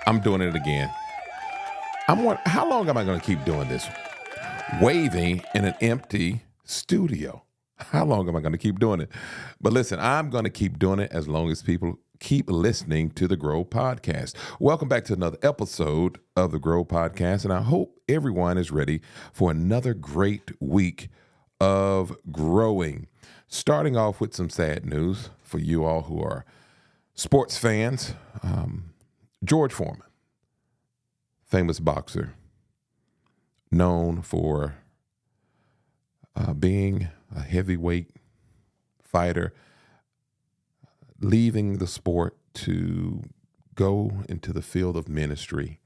I'm doing it again. How long am I going to keep doing this? Waving in an empty studio. How long am I going to keep doing it? But listen, I'm going to keep doing it as long as people keep listening to the Grow Podcast. Welcome back to another episode of the Grow Podcast, and I hope everyone is ready for another great week of growing. Starting off with some sad news for you all who are sports fans. George Foreman, famous boxer, known for being a heavyweight fighter, leaving the sport to go into the field of ministry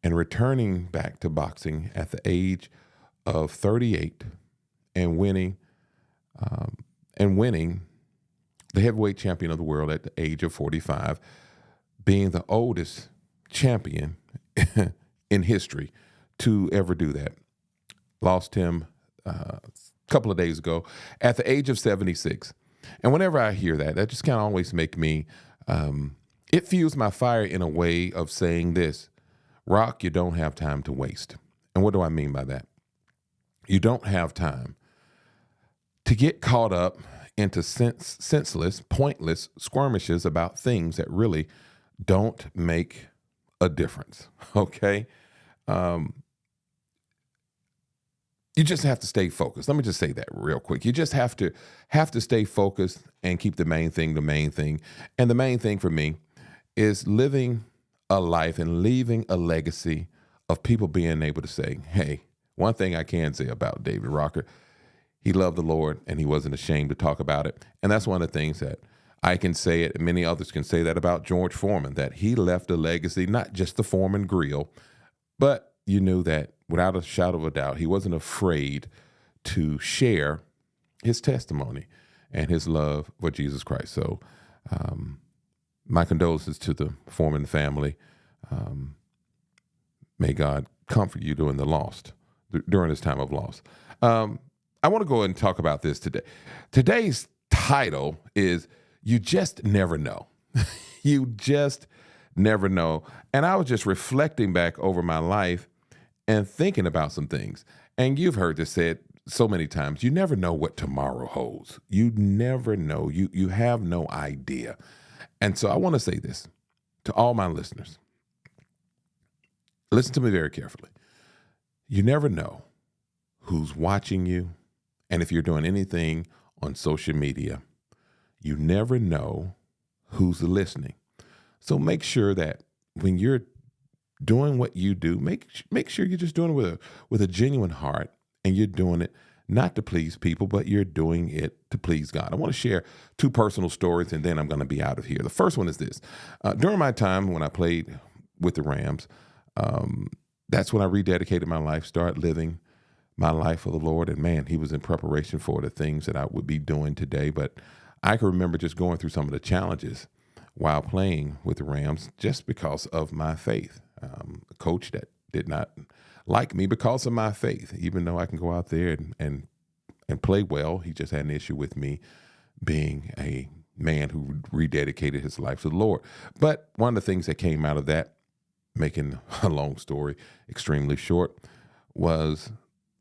and returning back to boxing at the age of 38 and winning the heavyweight champion of the world at the age of 45, being the oldest champion in history to ever do that. Lost him a couple of days ago at the age of 76. And whenever I hear that, that just kind of always make me, it fuels my fire in a way of saying this: Rock, you don't have time to waste. And what do I mean by that? You don't have time to get caught up into senseless, pointless skirmishes about things that really don't make a difference, okay? You just have to stay focused. Let me just say that real quick. You just have to stay focused and keep the main thing the main thing. And the main thing for me is living a life and leaving a legacy of people being able to say, hey, one thing I can say about David Rocker, he loved the Lord and he wasn't ashamed to talk about it. And that's one of the things that I can say it, and many others can say that about George Foreman, that he left a legacy, not just the Foreman grill, but you knew that without a shadow of a doubt, he wasn't afraid to share his testimony and his love for Jesus Christ. So my condolences to the Foreman family. May God comfort you during this time of loss. I want to go ahead and talk about this today. Today's title is You Just Never Know. You just never know. And I was just reflecting back over my life and thinking about some things. And you've heard this said so many times, you never know what tomorrow holds. You never know. You have no idea. And so I want to say this to all my listeners. Listen to me very carefully. You never know who's watching you. And if you're doing anything on social media, you never know who's listening. So make sure that when you're doing what you do, make sure you're just doing it with a genuine heart, and you're doing it not to please people, but you're doing it to please God. I want to share two personal stories, and then I'm going to be out of here. The first one is this. During my time when I played with the Rams, that's when I rededicated my life, started living my life for the Lord. And man, he was in preparation for the things that I would be doing today. But I can remember just going through some of the challenges while playing with the Rams just because of my faith. A coach that did not like me because of my faith, even though I can go out there and play well. He just had an issue with me being a man who rededicated his life to the Lord. But one of the things that came out of that, making a long story extremely short, was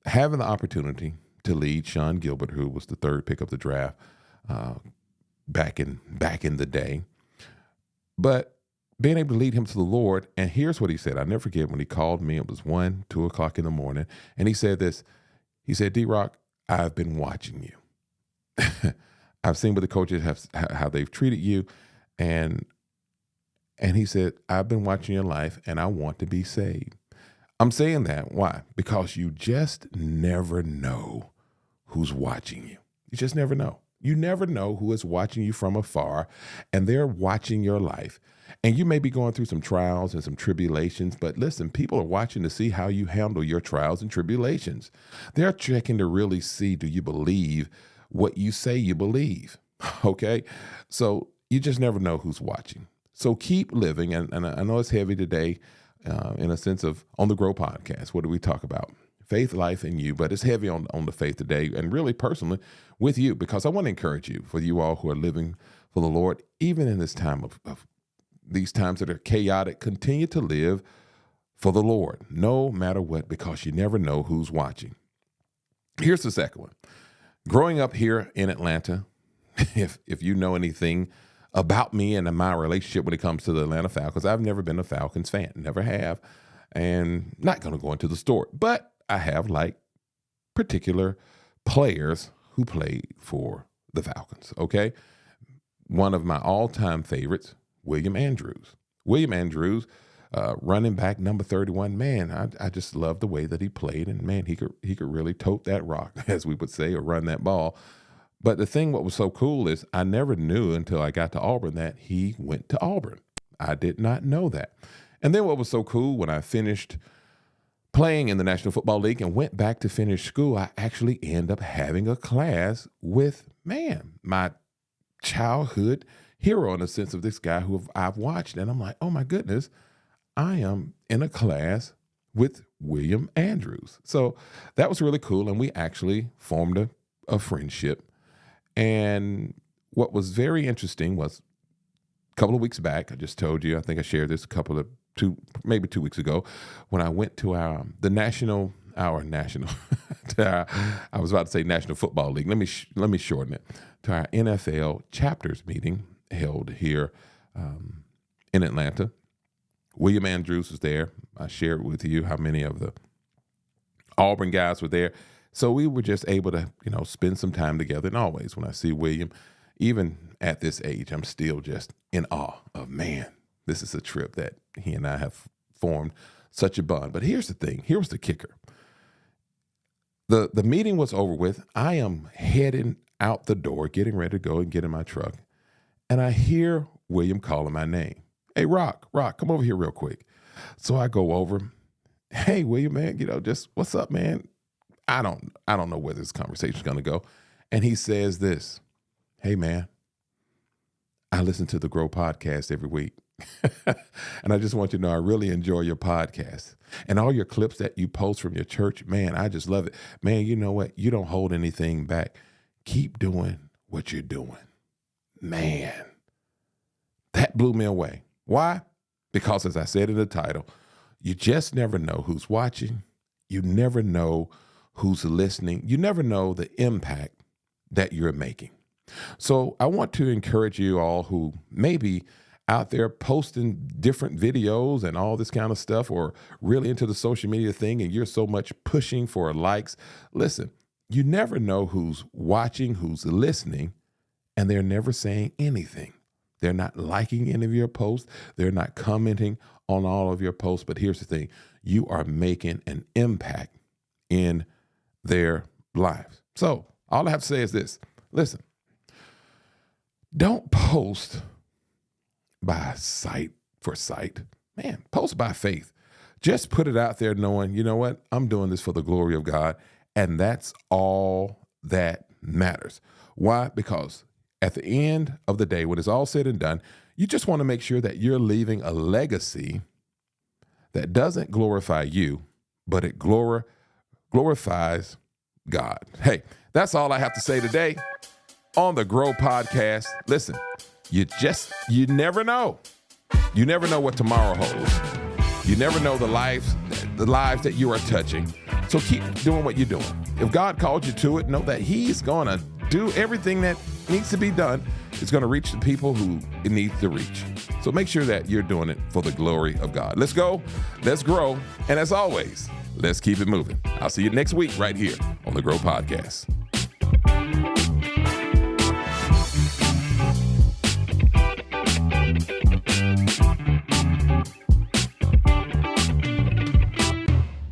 having the opportunity to lead Sean Gilbert, who was the third pick of the draft back in the day. But being able to lead him to the Lord, and here's what he said. I'll never forget when he called me. It was 1, 2 o'clock in the morning, and he said this. He said, D-Rock, I've been watching you. I've seen what the coaches how they've treated you, and he said, I've been watching your life, and I want to be saved. I'm saying that. Why? Because you just never know who's watching you. You just never know. You never know who is watching you from afar, and they're watching your life. And you may be going through some trials and some tribulations, but listen, people are watching to see how you handle your trials and tribulations. They're checking to really see, do you believe what you say you believe? Okay? So you just never know who's watching. So keep living. And I know it's heavy today in a sense of on the Grow Podcast. What do we talk about? Faith, life, and you, but it's heavy on the faith today, and really personally with you, because I want to encourage you, for you all who are living for the Lord, even in this time of these times that are chaotic, continue to live for the Lord, no matter what, because you never know who's watching. Here's the second one. Growing up here in Atlanta, if you know anything about me and my relationship when it comes to the Atlanta Falcons, I've never been a Falcons fan, never have, and not going to go into the story. But I have like particular players who played for the Falcons, okay? One of my all-time favorites, William Andrews. William Andrews, running back number 31, man, I just love the way that he played, and man, he could really tote that rock, as we would say, or run that ball. But the thing what was so cool is I never knew until I got to Auburn that he went to Auburn. I did not know that. And then what was so cool, when I finished playing in the National Football League and went back to finish school, I actually ended up having a class with, man, my childhood hero, in the sense of this guy who I've watched. And I'm like, oh my goodness, I am in a class with William Andrews. So that was really cool. And we actually formed a friendship. And what was very interesting was a couple of weeks back, I just told you, I think I shared this maybe 2 weeks ago, when I went to I was about to say National Football League. Let me shorten it, to our NFL chapters meeting held here in Atlanta. William Andrews was there. I shared with you how many of the Auburn guys were there. So we were just able to, spend some time together. And always when I see William, even at this age, I'm still just in awe of, man, this is a trip that he and I have formed such a bond. But here's the thing. Here was the kicker. The meeting was over with. I am heading out the door, getting ready to go and get in my truck. And I hear William calling my name. Hey, Rock, come over here real quick. So I go over. Hey, William, man, just what's up, man? I don't know where this conversation is going to go. And he says this, hey, man, I listen to the Grow podcast every week. And I just want you to know I really enjoy your podcast. And all your clips that you post from your church, man, I just love it. Man, you know what? You don't hold anything back. Keep doing what you're doing. Man, that blew me away. Why? Because as I said in the title, you just never know who's watching. You never know who's listening. You never know the impact that you're making. So I want to encourage you all who may be out there posting different videos and all this kind of stuff, or really into the social media thing, and you're so much pushing for likes. Listen, you never know who's watching, who's listening, and they're never saying anything. They're not liking any of your posts. They're not commenting on all of your posts. But here's the thing. You are making an impact in their lives. So all I have to say is this. Listen, don't post by sight for sight. Man, post by faith. Just put it out there knowing, you know what? I'm doing this for the glory of God. And that's all that matters. Why? Because at the end of the day, when it's all said and done, you just want to make sure that you're leaving a legacy that doesn't glorify you, but it glorifies God. Hey, that's all I have to say today on the Grow Podcast. Listen, you never know. You never know what tomorrow holds. You never know the lives that you are touching. So keep doing what you're doing. If God called you to it, know that He's going to do everything that needs to be done. It's going to reach the people who it needs to reach. So make sure that you're doing it for the glory of God. Let's go. Let's grow. And as always, let's keep it moving. I'll see you next week right here on the Grow Podcast.